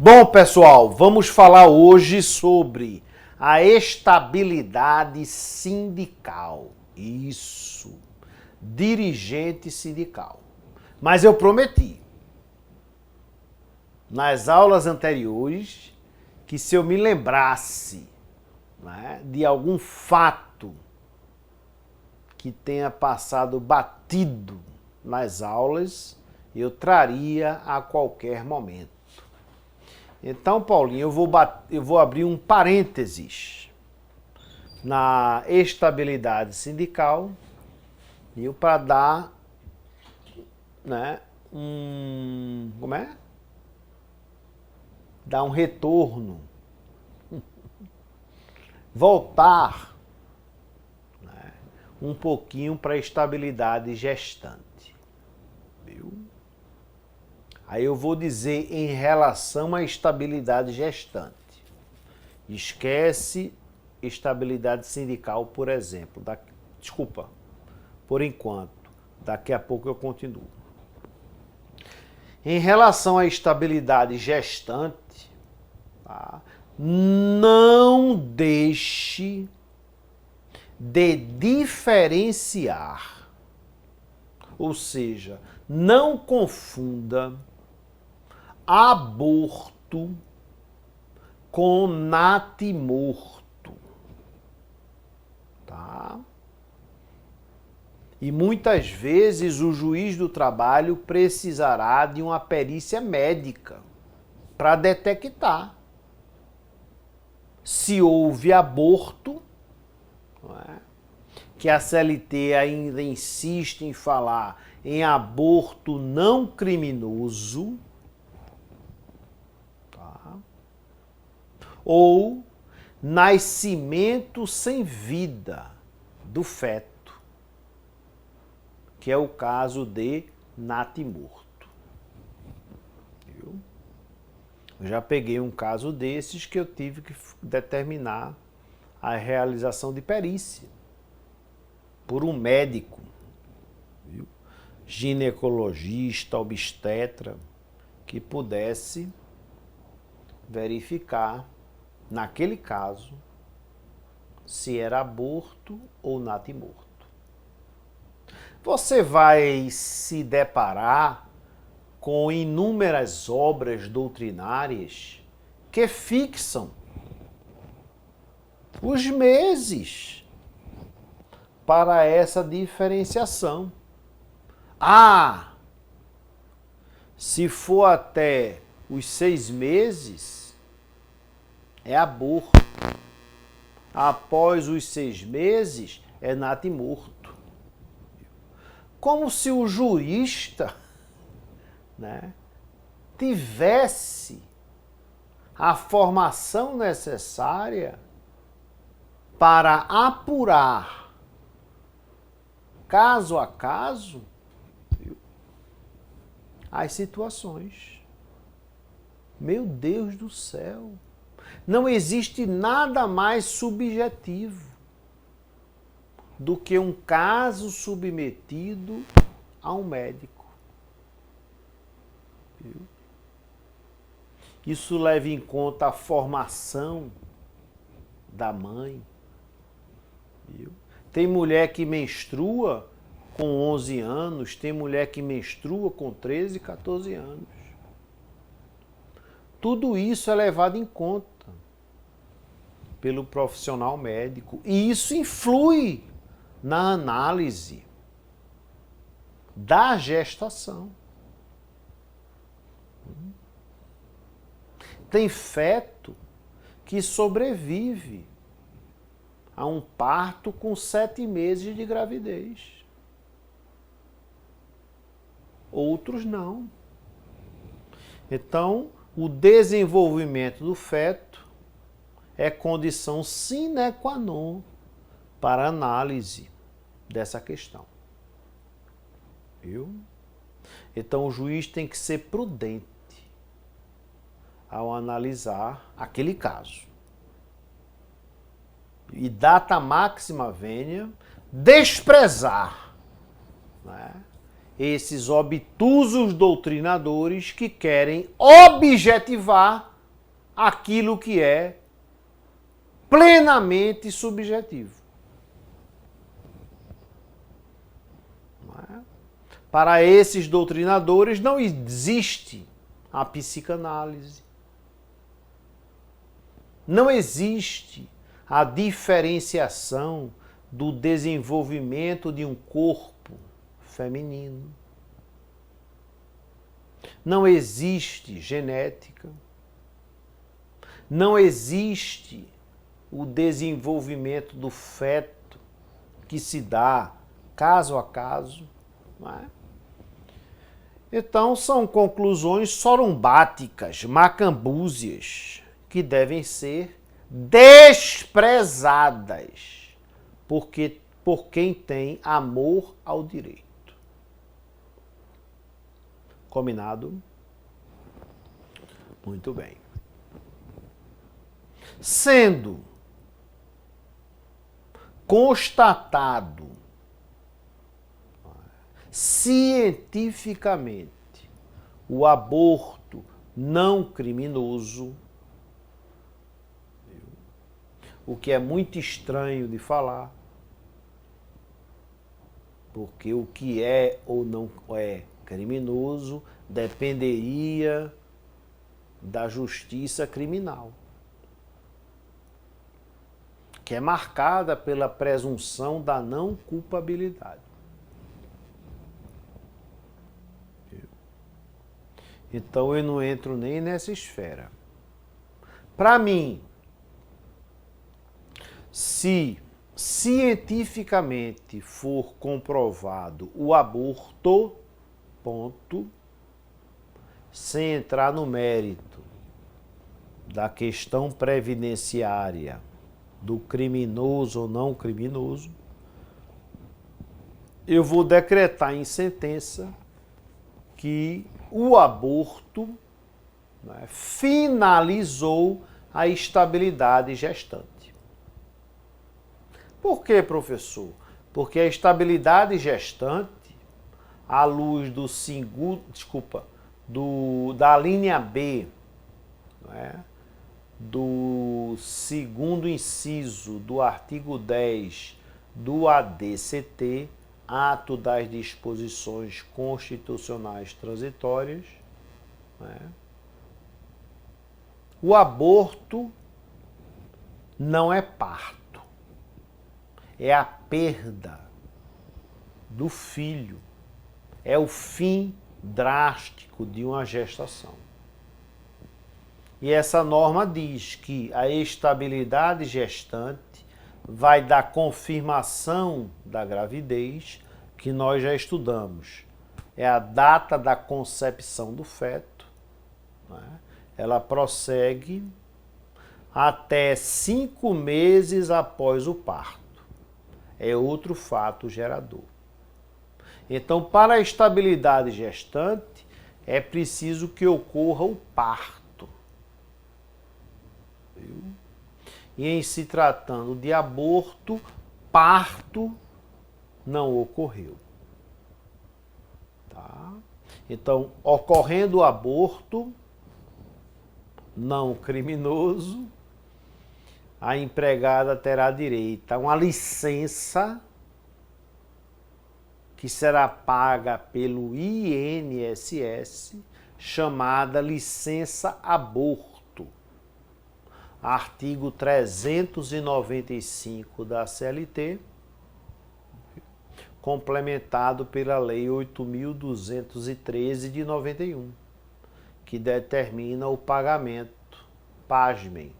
Bom, pessoal, vamos falar hoje sobre a estabilidade sindical. Isso, dirigente sindical. Mas eu prometi, nas aulas anteriores, que se eu me lembrasse, né, de algum fato que tenha passado batido nas aulas, eu traria a qualquer momento. Então, Paulinho, eu vou abrir um parênteses na estabilidade sindical e para dar, né, dar um retorno, voltar, né, um pouquinho para a estabilidade gestante, viu? Aí eu vou dizer em relação à estabilidade gestante. Esquece estabilidade sindical, por exemplo. Desculpa, por enquanto. Daqui a pouco eu continuo. Em relação à estabilidade gestante, tá? Não deixe de diferenciar. Ou seja, não confunda aborto com natimorto, tá? E muitas vezes o juiz do trabalho precisará de uma perícia médica para detectar se houve aborto, não é? Que a CLT ainda insiste em falar em aborto não criminoso, tá? Ou nascimento sem vida do feto, que é o caso de natimorto. Viu? Eu já peguei um caso desses que eu tive que determinar a realização de perícia por um médico, viu? Ginecologista, obstetra, que pudesse verificar, naquele caso, se era aborto ou natimorto. Você vai se deparar com inúmeras obras doutrinárias que fixam os meses para essa diferenciação. Se for até os 6 meses, é aborto. Após os 6 meses, é natimorto. Como se o jurista, né, tivesse a formação necessária para apurar caso a caso, viu, as situações. Meu Deus do céu! Não existe nada mais subjetivo do que um caso submetido a um médico. Viu? Isso leva em conta a formação da mãe. Viu? Tem mulher que menstrua com 11 anos, tem mulher que menstrua com 13, 14 anos. Tudo isso é levado em conta pelo profissional médico e isso influi na análise da gestação. Tem feto que sobrevive a um parto com 7 meses de gravidez. Outros não. Então, o desenvolvimento do feto é condição sine qua non para análise dessa questão. Viu? Então, o juiz tem que ser prudente ao analisar aquele caso. E data máxima vênia, desprezar, né, esses obtusos doutrinadores que querem objetivar aquilo que é plenamente subjetivo. Não é? Para esses doutrinadores não existe a psicanálise. Não existe a diferenciação do desenvolvimento de um corpo feminino. Não existe genética. Não existe o desenvolvimento do feto que se dá caso a caso. Não é? Então, são conclusões sorumbáticas, macambúzias, que devem ser desprezadas por quem tem amor ao direito. Combinado? Muito bem. Sendo constatado cientificamente o aborto não criminoso, o que é muito estranho de falar, porque o que é ou não é criminoso dependeria da justiça criminal, que é marcada pela presunção da não culpabilidade. Então eu não entro nem nessa esfera. Para mim, se cientificamente for comprovado o aborto, ponto, sem entrar no mérito da questão previdenciária do criminoso ou não criminoso, eu vou decretar em sentença que o aborto, né, finalizou a estabilidade gestante. Por quê, professor? Porque a estabilidade gestante, à luz do da linha B, né, do segundo inciso do artigo 10 do ADCT, Ato das Disposições Constitucionais Transitórias, né, o aborto não é parto. É a perda do filho, é o fim drástico de uma gestação. E essa norma diz que a estabilidade gestante vai dar confirmação da gravidez, que nós já estudamos. É a data da concepção do feto, né? Ela prossegue até 5 meses após o parto. É outro fato gerador. Então, para a estabilidade gestante, é preciso que ocorra o parto. Viu? E em se tratando de aborto, parto não ocorreu. Tá? Então, ocorrendo o aborto não criminoso, a empregada terá direito a uma licença que será paga pelo INSS, chamada licença aborto. Artigo 395 da CLT, complementado pela Lei 8.213 de 91, que determina o pagamento, pasmem,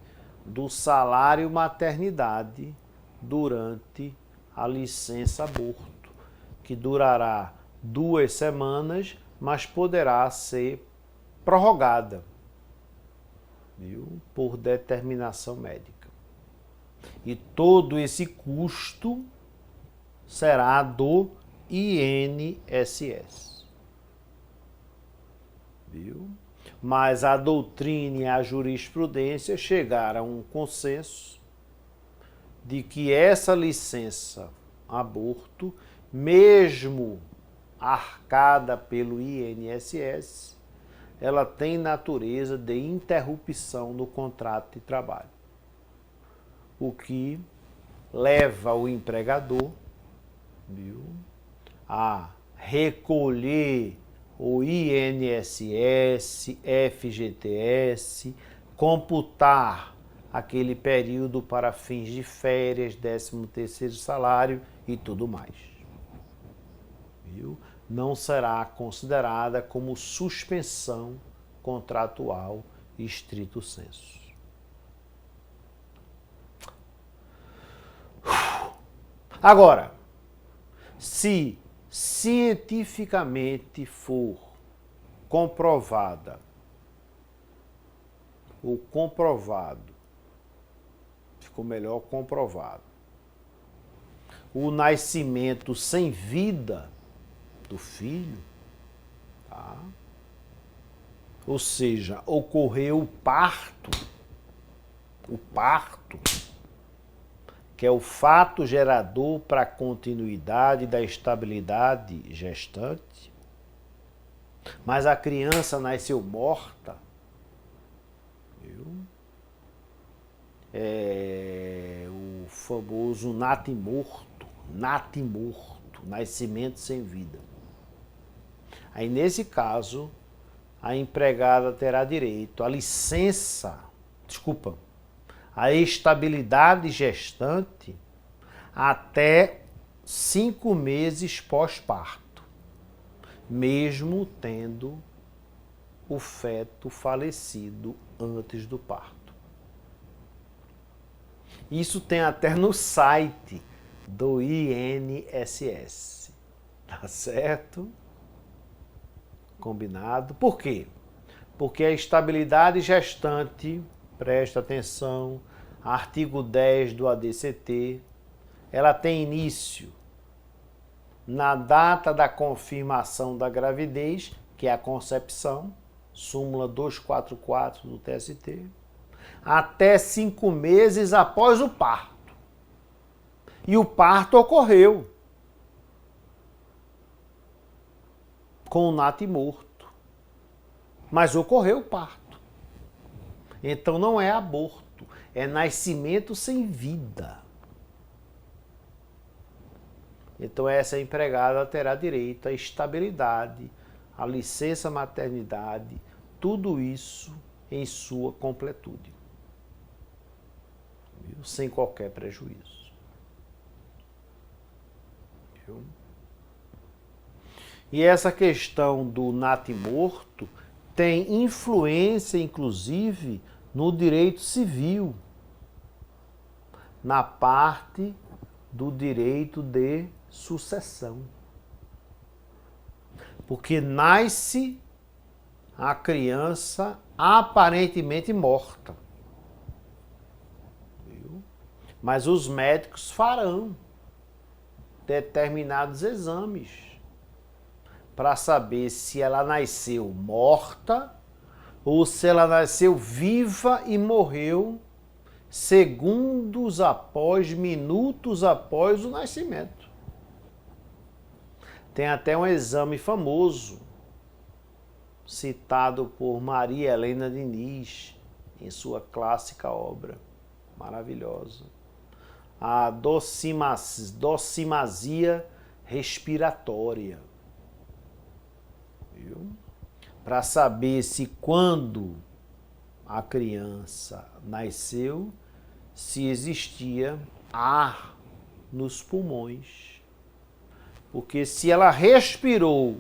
do salário maternidade durante a licença aborto, que durará 2 semanas, mas poderá ser prorrogada, viu? Por determinação médica. E todo esse custo será do INSS. Viu? Mas a doutrina e a jurisprudência chegaram a um consenso de que essa licença aborto, mesmo arcada pelo INSS, ela tem natureza de interrupção no contrato de trabalho, o que leva o empregador, viu, a recolher o INSS, FGTS, computar aquele período para fins de férias, 13º salário e tudo mais. Viu? Não será considerada como suspensão contratual estrito sensu. Agora, se cientificamente for comprovada ou comprovado, ficou melhor comprovado, o nascimento sem vida do filho, tá? Ou seja, ocorreu o parto, que é o fato gerador para a continuidade da estabilidade gestante, mas a criança nasceu morta, viu? É o famoso natimorto, nascimento sem vida. Aí, nesse caso, a empregada terá direito à a estabilidade gestante até 5 meses pós-parto, mesmo tendo o feto falecido antes do parto. Isso tem até no site do INSS, tá certo? Combinado? Por quê? Porque a estabilidade gestante, presta atenção, artigo 10 do ADCT, ela tem início na data da confirmação da gravidez, que é a concepção, súmula 244 do TST, até 5 meses após o parto. E o parto ocorreu com o natimorto, mas ocorreu o parto. Então não é aborto, é nascimento sem vida. Então essa empregada terá direito à estabilidade, à licença maternidade, tudo isso em sua completude, viu? Sem qualquer prejuízo. Viu? E essa questão do natimorto tem influência, inclusive, no direito civil, na parte do direito de sucessão. Porque nasce a criança aparentemente morta. Viu? Mas os médicos farão determinados exames para saber se ela nasceu morta ou se ela nasceu viva e morreu segundos após, minutos após o nascimento. Tem até um exame famoso, citado por Maria Helena Diniz, em sua clássica obra, maravilhosa, a docimasia respiratória. Para saber se quando a criança nasceu, se existia ar nos pulmões. Porque se ela respirou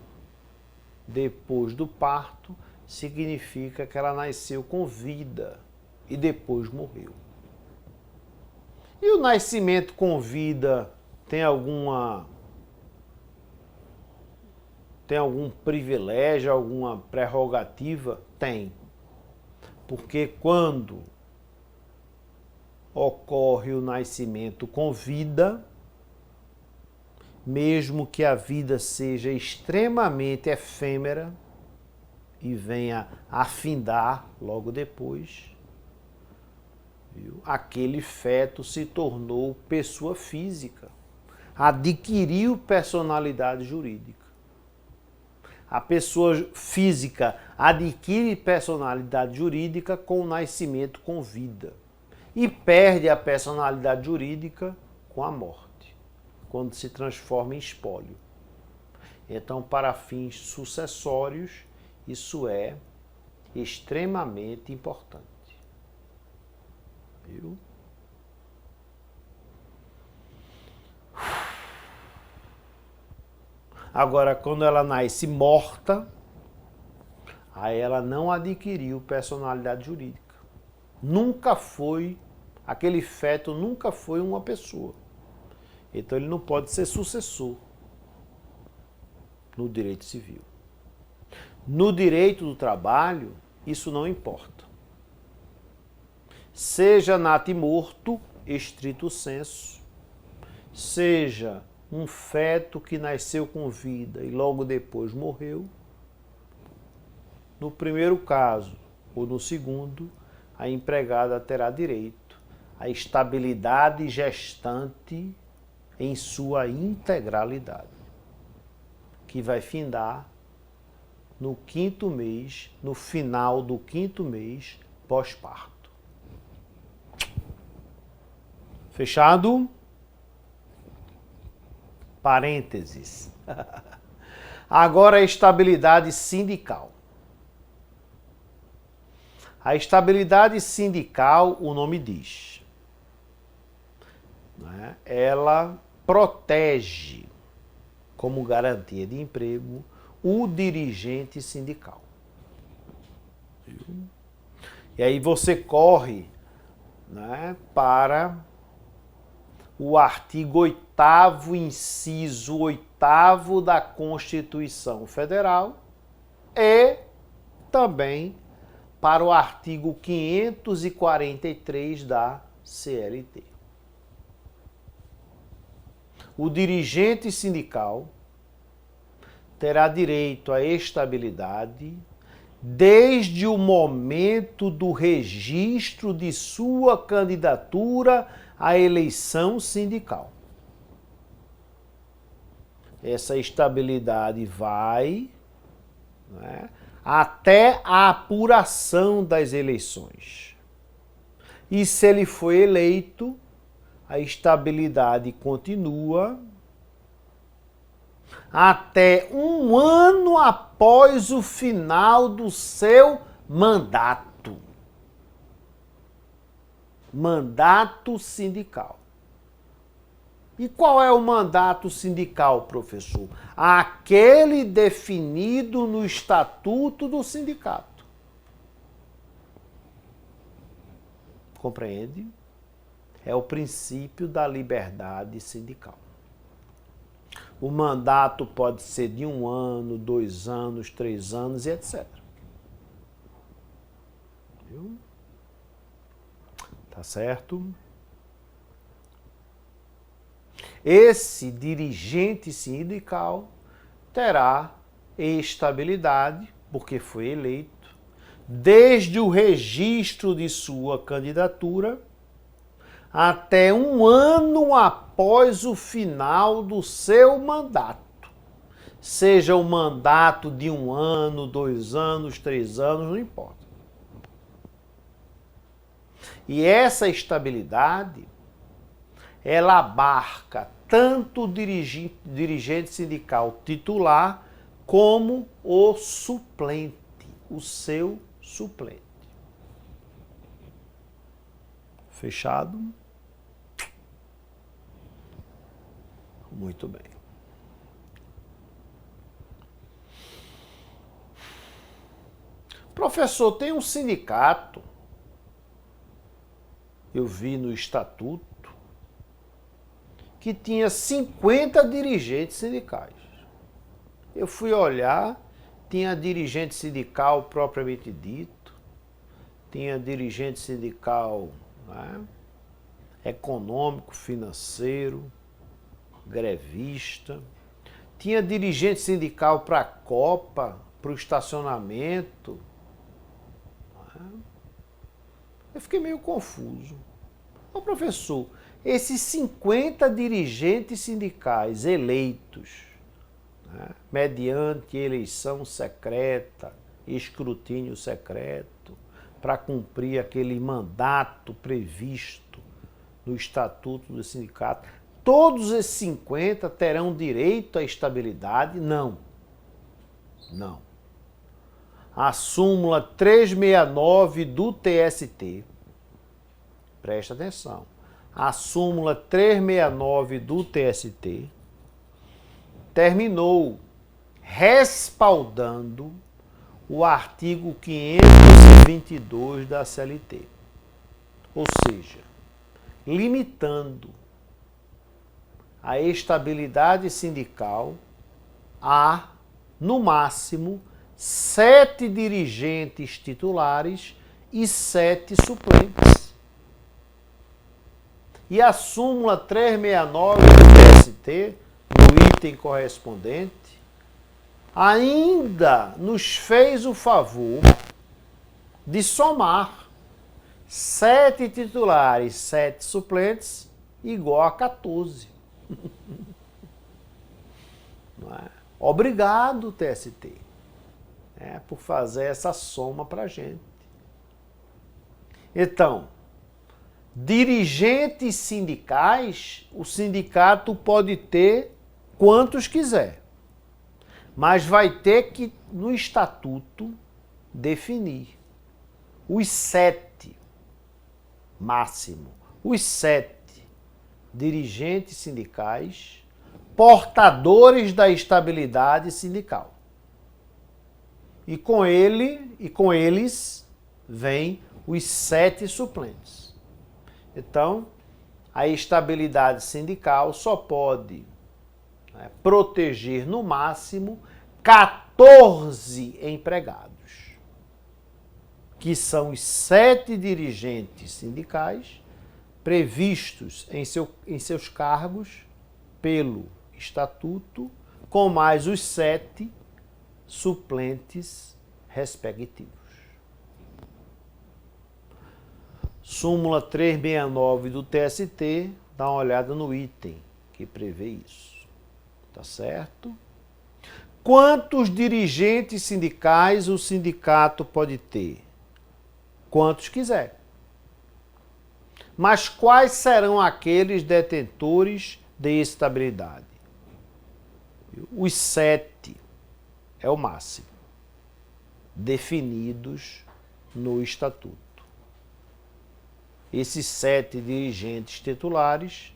depois do parto, significa que ela nasceu com vida e depois morreu. E o nascimento com vida tem algum privilégio, alguma prerrogativa? Tem. Porque quando ocorre o nascimento com vida, mesmo que a vida seja extremamente efêmera e venha a findar logo depois, viu? Aquele feto se tornou pessoa física, adquiriu personalidade jurídica. a pessoa física adquire personalidade jurídica com o nascimento com vida e perde a personalidade jurídica com a morte, quando se transforma em espólio. Então, para fins sucessórios, isso é extremamente importante. Viu? Agora, quando ela nasce morta, aí ela não adquiriu personalidade jurídica. Nunca foi, aquele feto nunca foi uma pessoa. Então ele não pode ser sucessor no direito civil. No direito do trabalho, isso não importa. Seja natimorto, estrito sensu, seja um feto que nasceu com vida e logo depois morreu, no primeiro caso ou no segundo, a empregada terá direito à estabilidade gestante em sua integralidade, que vai findar no 5º mês, no final do 5º mês pós-parto. Fechado? Parênteses. Agora a estabilidade sindical. A estabilidade sindical, o nome diz, né? Ela protege, como garantia de emprego, o dirigente sindical. E aí você corre, né, para o artigo 8º, inciso 8º da Constituição Federal e também para o artigo 543 da CLT. O dirigente sindical terá direito à estabilidade desde o momento do registro de sua candidatura à eleição sindical. Essa estabilidade vai, né, até a apuração das eleições. E se ele foi eleito, a estabilidade continua até um ano após o final do seu mandato. Mandato sindical. E qual é o mandato sindical, professor? Aquele definido no estatuto do sindicato. Compreende? É o princípio da liberdade sindical. O mandato pode ser de 1 ano, 2 anos, 3 anos e etc. Viu? Tá certo? Esse dirigente sindical terá estabilidade, porque foi eleito, desde o registro de sua candidatura até 1 ano após o final do seu mandato. Seja o mandato de 1 ano, 2 anos, 3 anos, não importa. E essa estabilidade, ela abarca tanto o dirigente sindical titular como o suplente, o seu suplente. Fechado? Muito bem. Professor, tem um sindicato, eu vi no estatuto, que tinha 50 dirigentes sindicais. Eu fui olhar, tinha dirigente sindical propriamente dito, tinha dirigente sindical, né, econômico, financeiro, grevista, tinha dirigente sindical para a Copa, para o estacionamento. Né? Eu fiquei meio confuso. Ô, professor, esses 50 dirigentes sindicais eleitos, né, mediante eleição secreta, escrutínio secreto, para cumprir aquele mandato previsto no Estatuto do Sindicato. Todos esses 50 terão direito à estabilidade? Não. Não. A súmula 369 do TST, presta atenção, a súmula 369 do TST terminou respaldando o artigo 522 da CLT. Ou seja, limitando a estabilidade sindical a, no máximo, 7 dirigentes titulares e 7 suplentes. E a súmula 369 do TST, no item correspondente, ainda nos fez o favor de somar 7 titulares, 7 suplentes, igual a 14. Não é? Obrigado, TST, por fazer essa soma para a gente. Então, dirigentes sindicais, o sindicato pode ter quantos quiser, mas vai ter que, no estatuto, definir os 7, máximo, os 7 dirigentes sindicais portadores da estabilidade sindical. E com eles vêm os 7 suplentes. Então, a estabilidade sindical só pode proteger no máximo 14 empregados, que são os 7 dirigentes sindicais previstos em seus cargos pelo Estatuto, com mais os 7 suplentes respectivos. Súmula 369 do TST, dá uma olhada no item que prevê isso. Tá certo? Quantos dirigentes sindicais o sindicato pode ter? Quantos quiser. Mas quais serão aqueles detentores de estabilidade? Os 7 é o máximo, definidos no Estatuto. Esses 7 dirigentes titulares,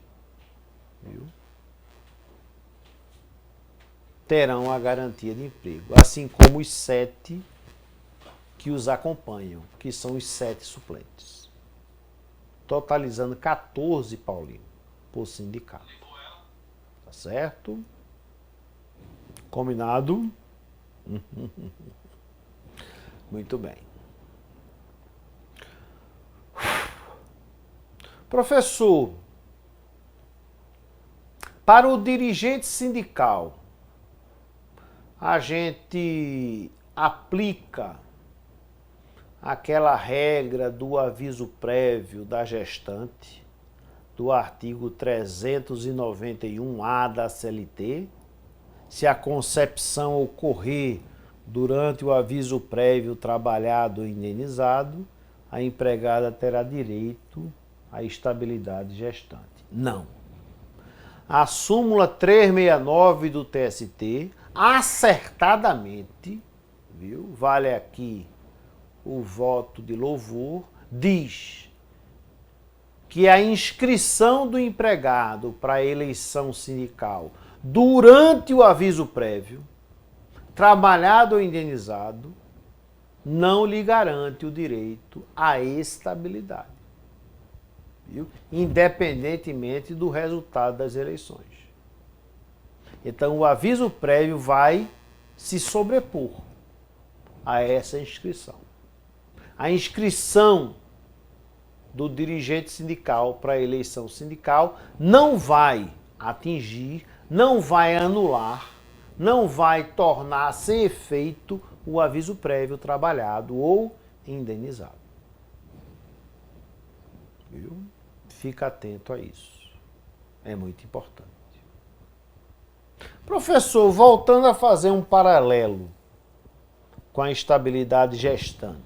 terão a garantia de emprego, assim como os 7 que os acompanham, que são os 7 suplentes. Totalizando 14, Paulinho, por sindicato. Tá certo? Combinado? Muito bem. Professor, para o dirigente sindical, a gente aplica aquela regra do aviso prévio da gestante, do artigo 391-A da CLT, se a concepção ocorrer durante o aviso prévio trabalhado ou indenizado, a empregada terá direito à estabilidade gestante. Não. A súmula 369 do TST, acertadamente, vale aqui o voto de louvor, diz que a inscrição do empregado para a eleição sindical durante o aviso prévio, trabalhado ou indenizado, não lhe garante o direito à estabilidade, independentemente do resultado das eleições. Então, o aviso prévio vai se sobrepor a essa inscrição. A inscrição do dirigente sindical para a eleição sindical não vai atingir, não vai anular, não vai tornar sem efeito o aviso prévio trabalhado ou indenizado. Fica atento a isso. É muito importante. Professor, voltando a fazer um paralelo com a estabilidade gestante,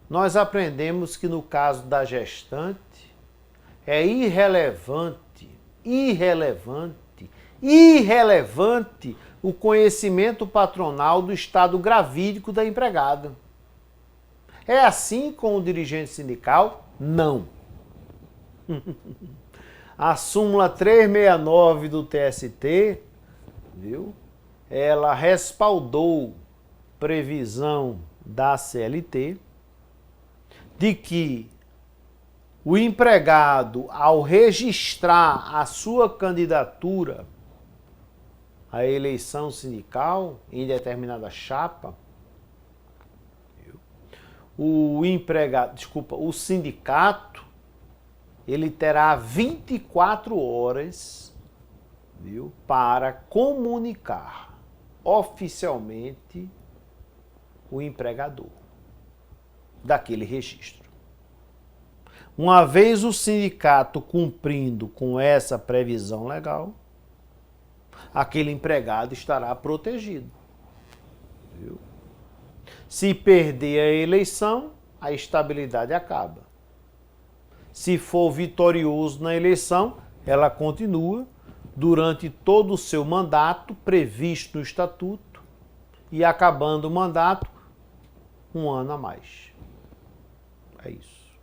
nós aprendemos que no caso da gestante é irrelevante o conhecimento patronal do estado gravídico da empregada. É assim com o dirigente sindical? Não. A súmula 369 do TST, viu? Ela respaldou previsão da CLT de que o empregado, ao registrar a sua candidatura à eleição sindical em determinada chapa, o sindicato, ele terá 24 horas, viu, para comunicar oficialmente o empregador daquele registro. Uma vez o sindicato cumprindo com essa previsão legal, aquele empregado estará protegido. Viu? Se perder a eleição, a estabilidade acaba. Se for vitorioso na eleição, ela continua durante todo o seu mandato previsto no estatuto e acabando o mandato, 1 ano a mais. É isso.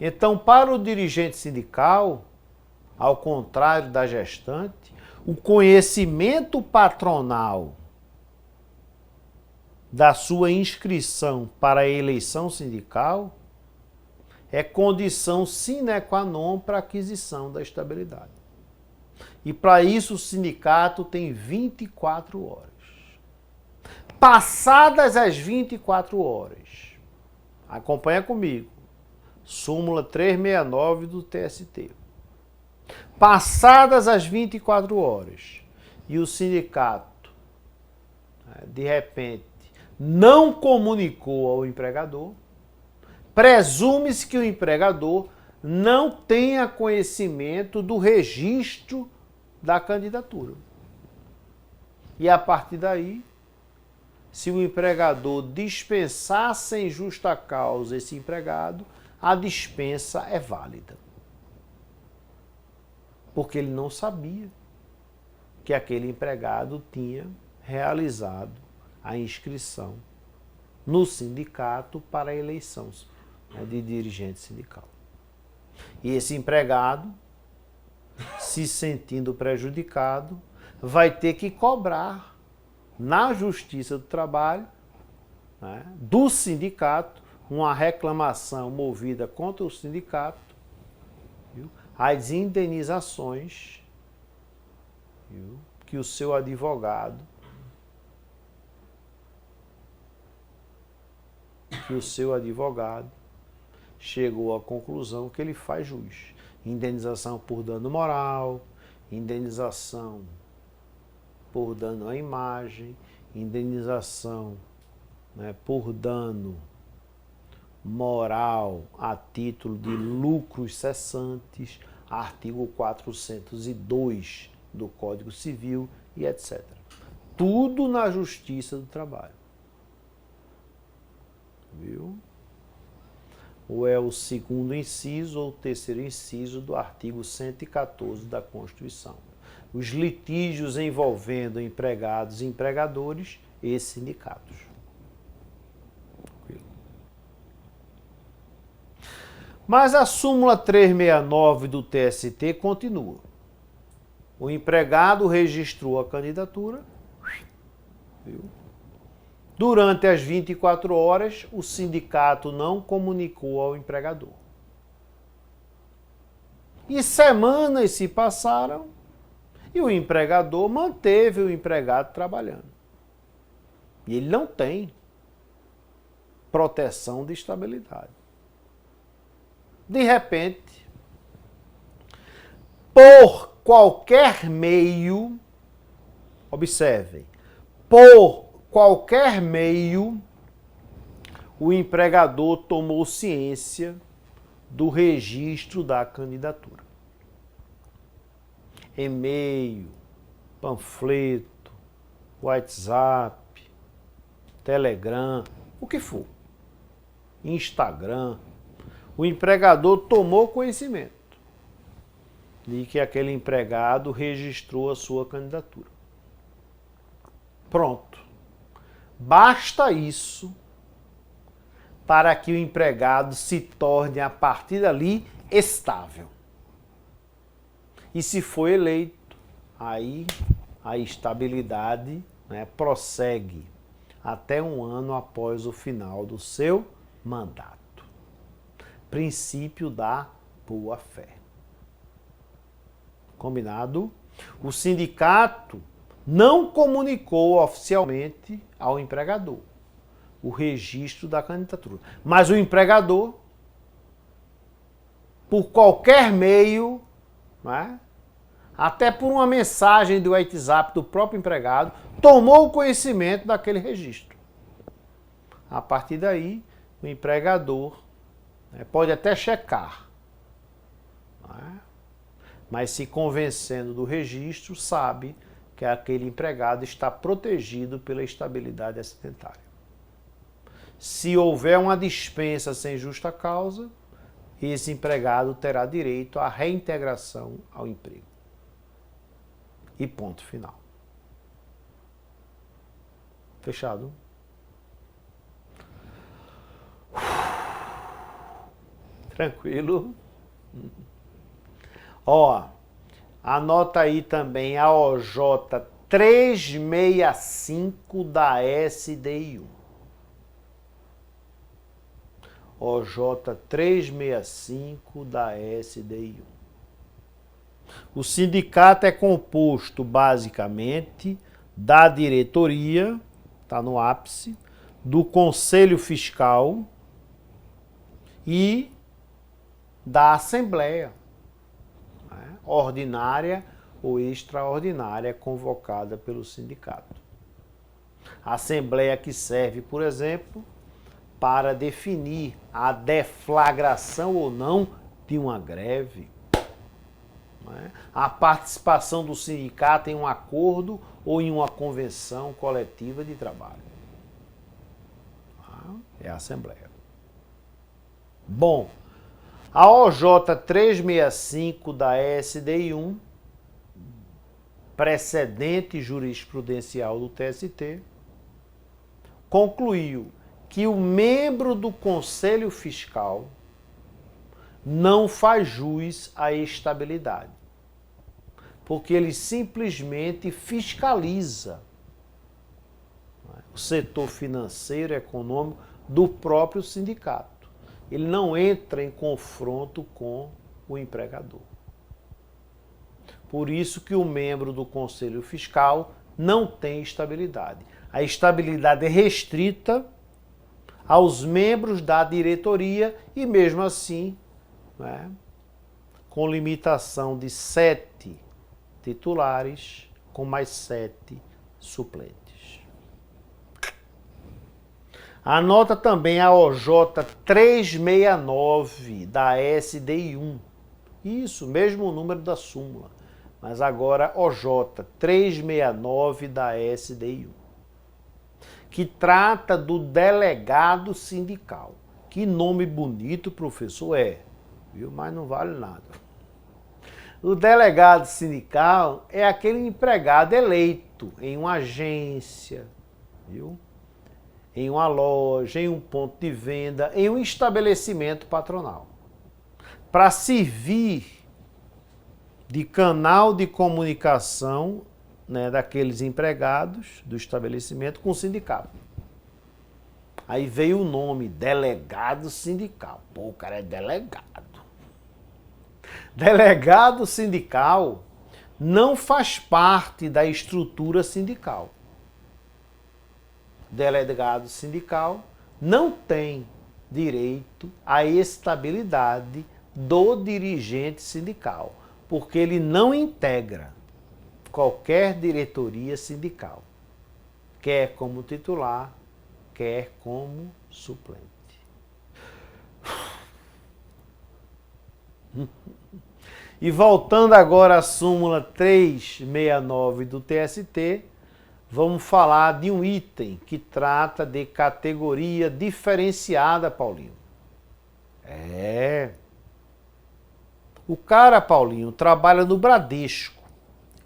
Então, para o dirigente sindical, ao contrário da gestante, o conhecimento patronal da sua inscrição para a eleição sindical é condição sine qua non para a aquisição da estabilidade. E para isso o sindicato tem 24 horas. Passadas as 24 horas, acompanha comigo, súmula 369 do TST. Passadas as 24 horas e o sindicato, de repente, não comunicou ao empregador, presume-se que o empregador não tenha conhecimento do registro da candidatura. E a partir daí, se o empregador dispensar sem justa causa esse empregado, a dispensa é válida. Porque ele não sabia que aquele empregado tinha realizado a inscrição no sindicato para a eleição de dirigente sindical. E esse empregado, se sentindo prejudicado, vai ter que cobrar na Justiça do Trabalho, do sindicato, uma reclamação movida contra o sindicato, viu, as indenizações, viu, que o seu advogado chegou à conclusão que ele faz jus. Indenização por dano moral, indenização por dano à imagem, indenização, por dano moral a título de lucros cessantes, artigo 402 do Código Civil e etc. Tudo na Justiça do Trabalho. Viu? Ou é o segundo inciso ou o terceiro inciso do artigo 114 da Constituição. Os litígios envolvendo empregados e empregadores e sindicatos. Mas a súmula 369 do TST continua. O empregado registrou a candidatura, viu? Durante as 24 horas, o sindicato não comunicou ao empregador. E semanas se passaram e o empregador manteve o empregado trabalhando. E ele não tem proteção de estabilidade. De repente, por qualquer meio, observem, por qualquer meio, o empregador tomou ciência do registro da candidatura. e-mail, panfleto, WhatsApp, Telegram, o que for, Instagram, o empregador tomou conhecimento de que aquele empregado registrou a sua candidatura. Pronto. Basta isso para que o empregado se torne, a partir dali, estável. E se for eleito, aí a estabilidade, né, prossegue até 1 ano após o final do seu mandato. Princípio da boa-fé. Combinado? O sindicato não comunicou oficialmente ao empregador o registro da candidatura. Mas o empregador, por qualquer meio, né, até por uma mensagem do WhatsApp do próprio empregado, tomou conhecimento daquele registro. A partir daí, o empregador, né, pode até checar, né, mas se convencendo do registro, sabe que aquele empregado está protegido pela estabilidade acidentária. Se houver uma dispensa sem justa causa, esse empregado terá direito à reintegração ao emprego. E ponto final. Fechado? Tranquilo? Ó, anota aí também a OJ 365 da SDI1. OJ 365 da SDI1. O sindicato é composto basicamente da diretoria, está no ápice, do Conselho Fiscal e da Assembleia, né, ordinária ou extraordinária convocada pelo sindicato. A Assembleia que serve, por exemplo, para definir a deflagração ou não de uma greve, né, a participação do sindicato em um acordo ou em uma convenção coletiva de trabalho. É a Assembleia. Bom, a OJ 365 da SDI1, precedente jurisprudencial do TST, concluiu que o membro do Conselho Fiscal não faz jus à estabilidade, porque ele simplesmente fiscaliza o setor financeiro e econômico do próprio sindicato. Ele não entra em confronto com o empregador. Por isso que o membro do Conselho Fiscal não tem estabilidade. A estabilidade é restrita aos membros da diretoria e mesmo assim, né, com limitação de 7 titulares com mais 7 suplentes. Anota também a OJ 369 da SDI1. Isso, mesmo o número da súmula. Mas agora OJ 369 da SDI1. Que trata do delegado sindical. Que nome bonito, professor, é. Viu? Mas não vale nada. O delegado sindical é aquele empregado eleito em uma agência, viu? Em uma loja, em um ponto de venda, em um estabelecimento patronal, para servir de canal de comunicação, né, daqueles empregados do estabelecimento com o sindicato. Aí veio o nome, delegado sindical. Pô, o cara é delegado. Delegado sindical não faz parte da estrutura sindical. Delegado sindical não tem direito à estabilidade do dirigente sindical, porque ele não integra qualquer diretoria sindical, quer como titular, quer como suplente. E voltando agora à súmula 369 do TST, vamos falar de um item que trata de categoria diferenciada, Paulinho. O cara, Paulinho, trabalha no Bradesco.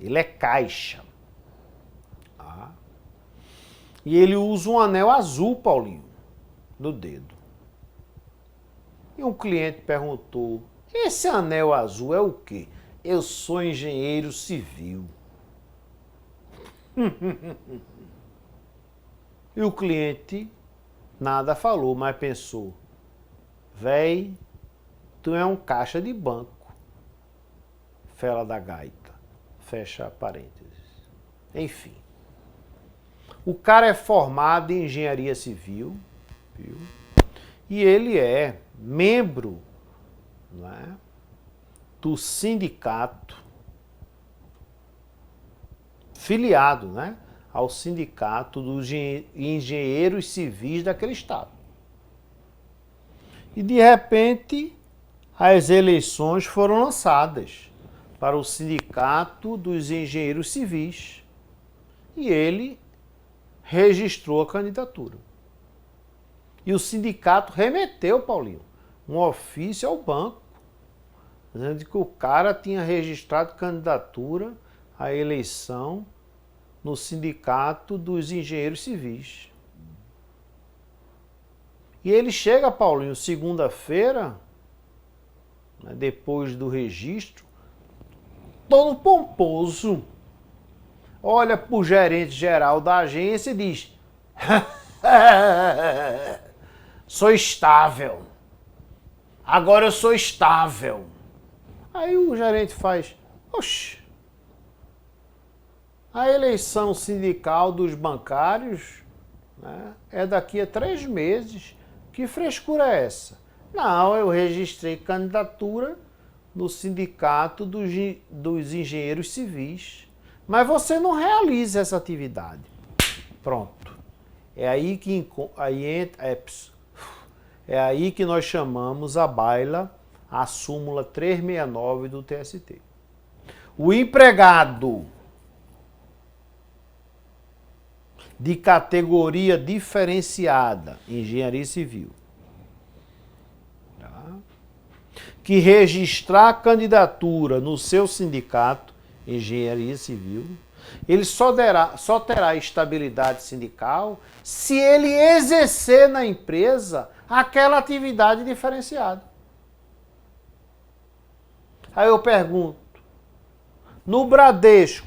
Ele é caixa. E ele usa um anel azul, Paulinho, no dedo. E um cliente perguntou, esse anel azul é o quê? Eu sou engenheiro civil. E o cliente nada falou, mas pensou, véi, tu é um caixa de banco. Fela da gaita. Fecha parênteses. Enfim. O cara é formado em engenharia civil, viu? E ele é membro, não é, do sindicato, filiado, né, ao sindicato dos engenheiros civis daquele estado. E de repente as eleições foram lançadas para o sindicato dos engenheiros civis e ele registrou a candidatura. E o sindicato remeteu, Paulinho, um ofício ao banco, dizendo que o cara tinha registrado candidatura à eleição no sindicato dos engenheiros civis. E ele chega, Paulinho, segunda-feira, né, depois do registro, todo pomposo, olha para o gerente geral da agência e diz, sou estável, agora eu sou estável. Aí o gerente faz, oxe, a eleição sindical dos bancários, né, é daqui a 3 meses, que frescura é essa? Não, eu registrei candidatura no sindicato dos engenheiros civis. Mas você não realiza essa atividade. Pronto. É aí que nós chamamos a baila a súmula 369 do TST. O empregado de categoria diferenciada, engenharia civil, tá, que registrar a candidatura no seu sindicato, engenharia civil, ele só terá estabilidade sindical se ele exercer na empresa aquela atividade diferenciada. Aí eu pergunto, no Bradesco,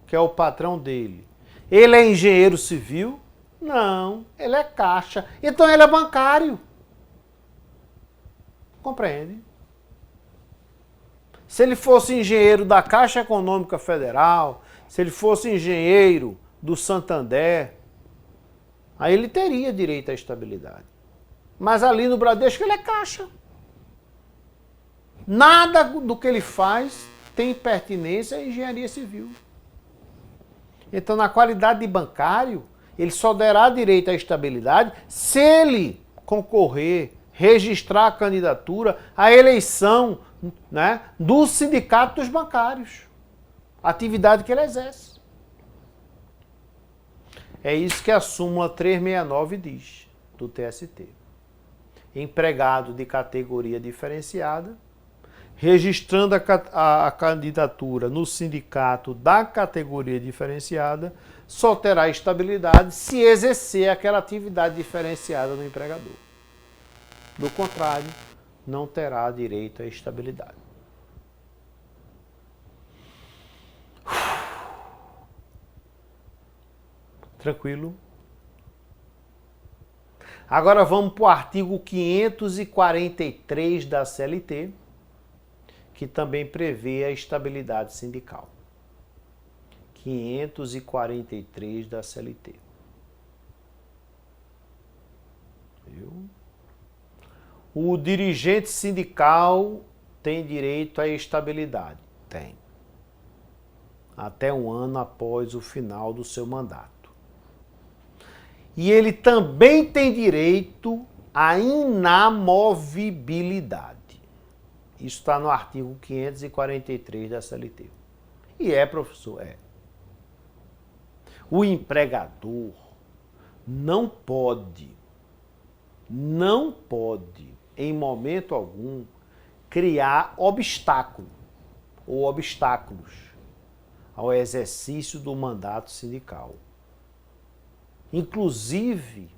que é o patrão dele, ele é engenheiro civil? Não, ele é caixa. Então ele é bancário. Compreende? Se ele fosse engenheiro da Caixa Econômica Federal, se ele fosse engenheiro do Santander, aí ele teria direito à estabilidade. Mas ali no Bradesco ele é caixa. Nada do que ele faz tem pertinência à engenharia civil. Então, na qualidade de bancário, ele só dará direito à estabilidade se ele concorrer, registrar a candidatura à eleição, né, do sindicato dos bancários. Atividade que ele exerce. É isso que a súmula 369 diz, do TST. Empregado de categoria diferenciada, registrando a candidatura no sindicato da categoria diferenciada, só terá estabilidade se exercer aquela atividade diferenciada no empregador. Do contrário, não terá direito à estabilidade. Tranquilo? Agora vamos para o artigo 543 da CLT, que também prevê a estabilidade sindical. 543 da CLT. Viu? O dirigente sindical tem direito à estabilidade? Tem. Até 1 ano após o final do seu mandato. E ele também tem direito à inamovibilidade. Isso está no artigo 543 da CLT. E é, professor, é. O empregador não pode, em momento algum, criar obstáculo ou obstáculos ao exercício do mandato sindical. Inclusive,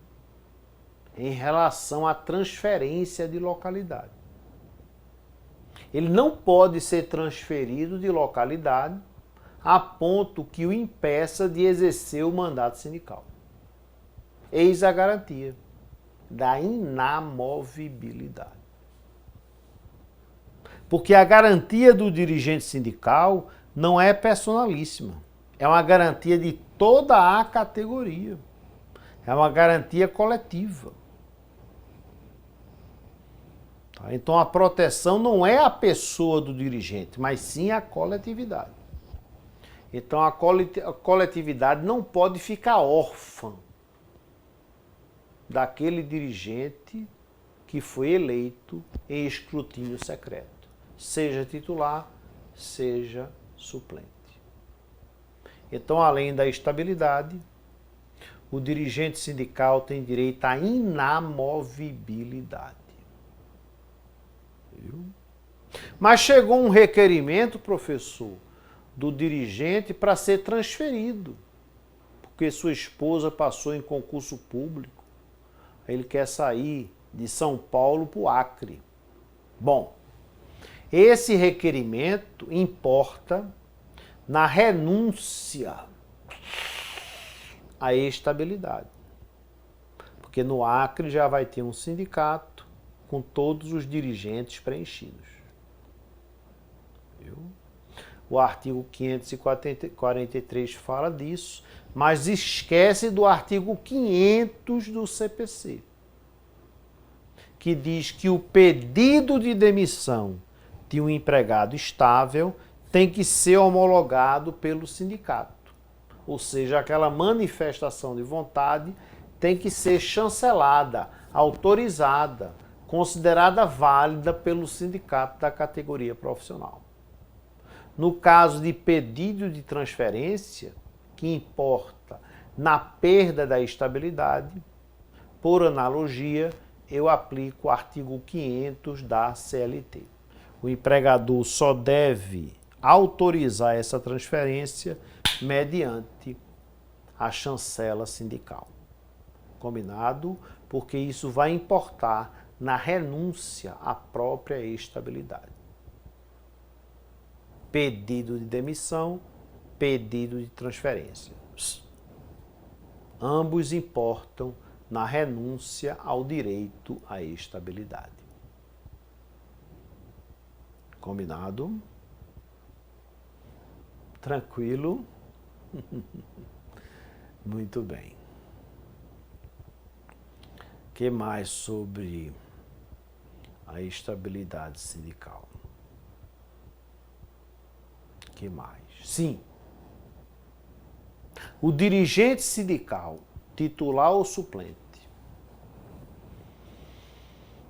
em relação à transferência de localidade. Ele não pode ser transferido de localidade a ponto que o impeça de exercer o mandato sindical. Eis a garantia da inamovibilidade. Porque a garantia do dirigente sindical não é personalíssima. É uma garantia de toda a categoria. É uma garantia coletiva. Então a proteção não é a pessoa do dirigente, mas sim a coletividade. Então a coletividade não pode ficar órfã daquele dirigente que foi eleito em escrutínio secreto, seja titular, seja suplente. Então, além da estabilidade, o dirigente sindical tem direito à inamovibilidade. Mas chegou um requerimento, professor, do dirigente para ser transferido, porque sua esposa passou em concurso público. Ele quer sair de São Paulo para o Acre. Bom, esse requerimento importa na renúncia à estabilidade. Porque no Acre já vai ter um sindicato com todos os dirigentes preenchidos. Viu? O artigo 543 fala disso, mas esquece do artigo 500 do CPC, que diz que o pedido de demissão de um empregado estável tem que ser homologado pelo sindicato. Ou seja, aquela manifestação de vontade tem que ser chancelada, autorizada, considerada válida pelo sindicato da categoria profissional. No caso de pedido de transferência, que importa na perda da estabilidade, por analogia, eu aplico o artigo 500 da CLT. O empregador só deve autorizar essa transferência mediante a chancela sindical. Combinado? Porque isso vai importar na renúncia à própria estabilidade. Pedido de demissão, pedido de transferência. Ambos importam na renúncia ao direito à estabilidade. Combinado? Tranquilo? Muito bem. O que mais sobre a estabilidade sindical? O que mais? Sim. O dirigente sindical, titular ou suplente,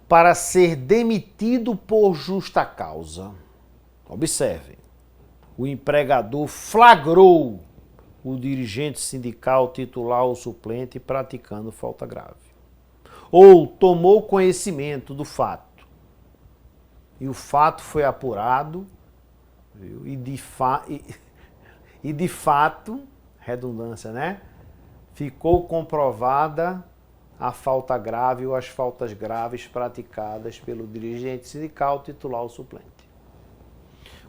para ser demitido por justa causa, observem, o empregador flagrou o dirigente sindical, titular ou suplente praticando falta grave. Ou tomou conhecimento do fato. E o fato foi apurado, viu? E de fato, redundância, né? Ficou comprovada a falta grave ou as faltas graves praticadas pelo dirigente sindical, titular ou suplente.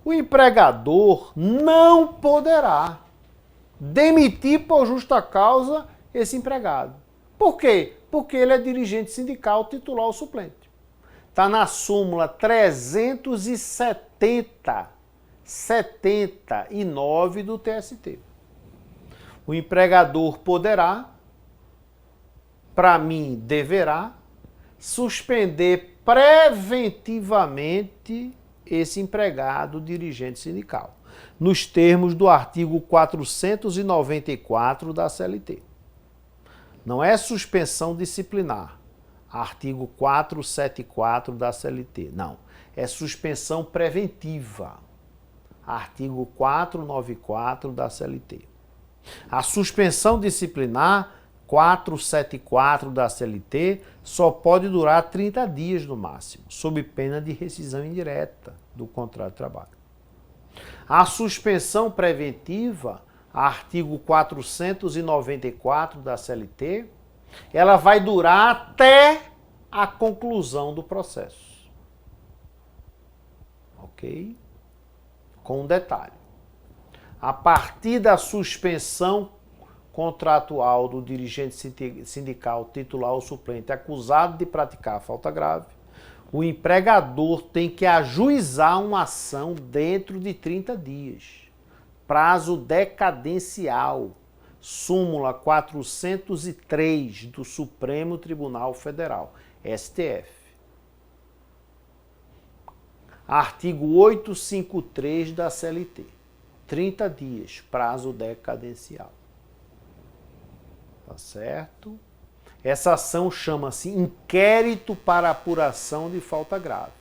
O empregador não poderá demitir por justa causa esse empregado. Por quê? Porque ele é dirigente sindical, titular ou suplente. Está na súmula 379 do TST. O empregador poderá, para mim deverá, suspender preventivamente esse empregado dirigente sindical, nos termos do artigo 494 da CLT. Não é suspensão disciplinar, artigo 474 da CLT, não. é suspensão preventiva. Artigo 494 da CLT. A suspensão disciplinar 474 da CLT só pode durar 30 dias no máximo, sob pena de rescisão indireta do contrato de trabalho. A suspensão preventiva, artigo 494 da CLT, ela vai durar até a conclusão do processo. Ok? Com um detalhe. A partir da suspensão contratual do dirigente sindical titular ou suplente acusado de praticar falta grave, o empregador tem que ajuizar uma ação dentro de 30 dias. Prazo decadencial. Súmula 403 do Supremo Tribunal Federal, STF. Artigo 853 da CLT. 30 dias, prazo decadencial. Tá certo? Essa ação chama-se inquérito para apuração de falta grave.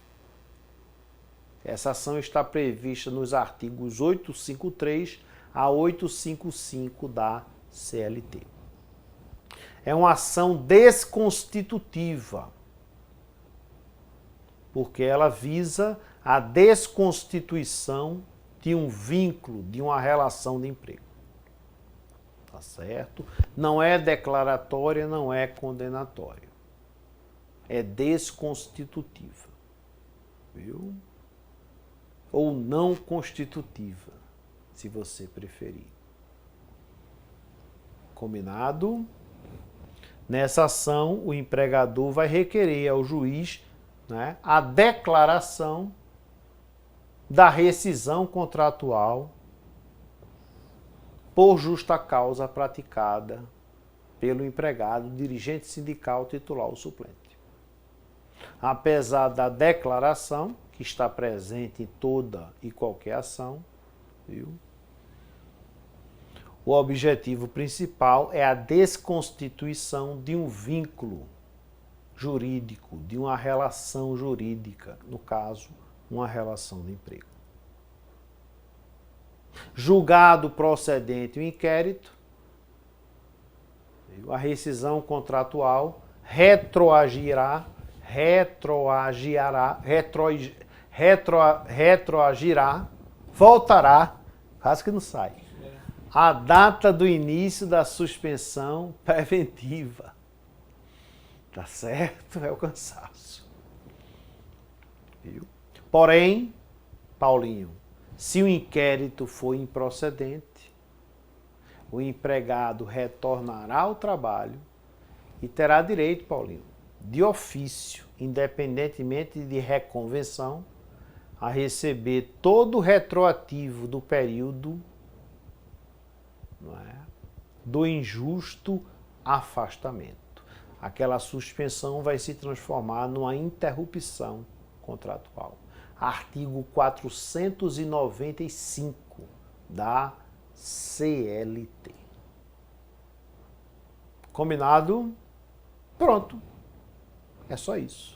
Essa ação está prevista nos artigos 853 a 855 da CLT. É uma ação desconstitutiva, porque ela visa a desconstituição de um vínculo, de uma relação de emprego. Tá certo? Não é declaratória, não é condenatória. É desconstitutiva. Viu? Ou não constitutiva, se você preferir. Combinado? Nessa ação, o empregador vai requerer ao juiz, né, a declaração da rescisão contratual por justa causa praticada pelo empregado, dirigente sindical, titular ou suplente. Apesar da declaração, que está presente em toda e qualquer ação, viu? O objetivo principal é a desconstituição de um vínculo jurídico, de uma relação jurídica, no caso, uma relação de emprego. Julgado procedente o inquérito, a rescisão contratual retroagirá, voltará, quase que não sai, a data do início da suspensão preventiva. Tá certo? É o cansaço. Viu? Porém, Paulinho, se o inquérito for improcedente, o empregado retornará ao trabalho e terá direito, Paulinho, de ofício, independentemente de reconvenção, a receber todo o retroativo do período, não é, do injusto afastamento. Aquela suspensão vai se transformar numa interrupção contratual. Artigo 495 da CLT. Combinado? Pronto. É só isso.